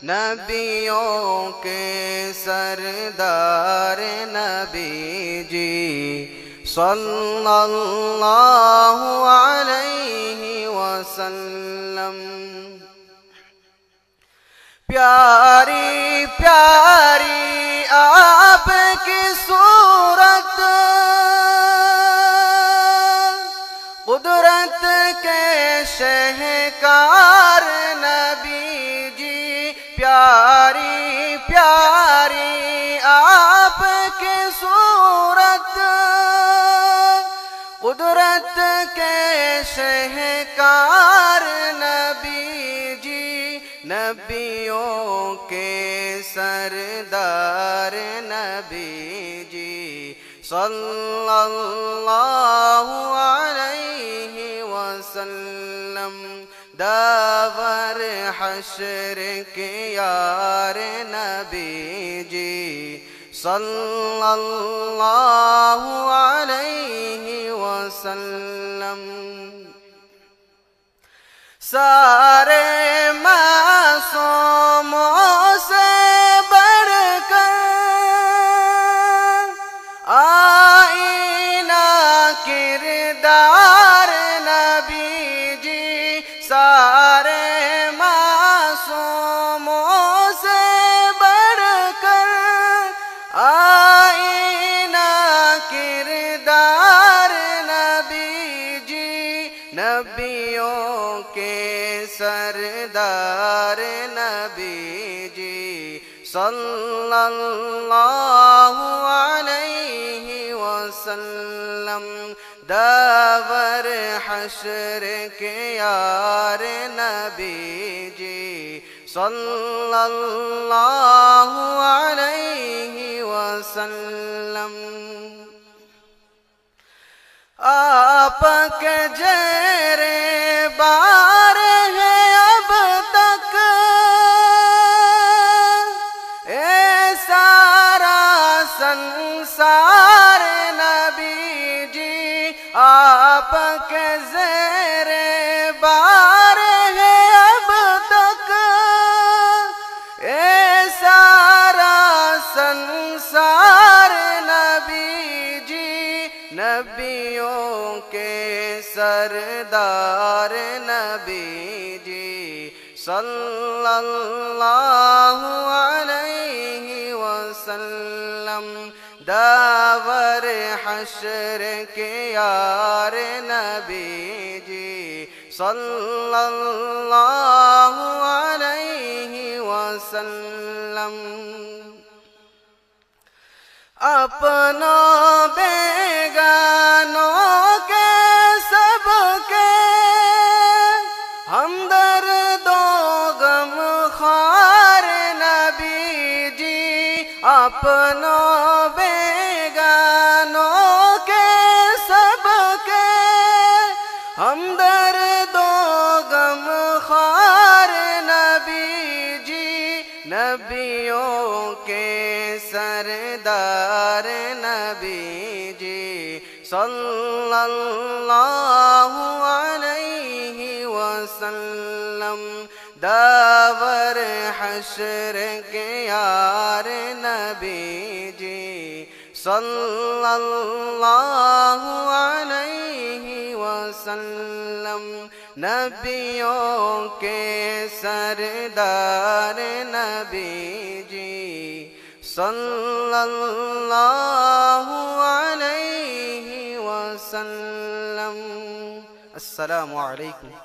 نبیوں کے سردار نبی جی صلی اللہ علیہ وسلم۔ پیاری پیاری آپ کی صورت، قدرت کے شہکار نبی جی، پیاری پیاری آپ کی صورت، قدرت کے شہکار نبی جی، نبیوں کے سردار نبی جی صلی اللہ علیہ وسلم۔ داور حشر کے یار نبی جی صلی اللہ علیہ وسلم۔ سارے معصوموں سے بڑھ کر آئینہ کردار نبی جی، سارے معصوموں سے بڑھ کر آئینہ کردار نبی جی، نبیوں کے سردار نبی جی صلی اللہ علیہ وسلم۔ داور حشر کے یار نبی جی صلی اللہ علیہ وسلم۔ آپ کے جیرے بار ہے اب تک اے سارا سنسار نبی جی، آپ کے زیرے بار ہے اب تک اے سارا سنسار نبی جی، نبیوں کے سردار نبی جی صلی اللہ علیہ وسلم۔ داور حشر کے یار نبی جی صلی اللہ علیہ وسلم۔ اپنوں بیگانوں کے سب کے ہمدرد و غم خوار نبی جی، اپنوں بیگانوں کے سب کے ہمدرد و غم خوار نبی جی، نبیوں کے سردار نبی جی صلی اللہ علیہ وسلم۔ داور حشر کے یار نبی جی صلی اللہ علیہ وسلم۔ نبیوں کے سردار نبی جی صلی اللہ علیہ وسلم۔ السلام علیکم۔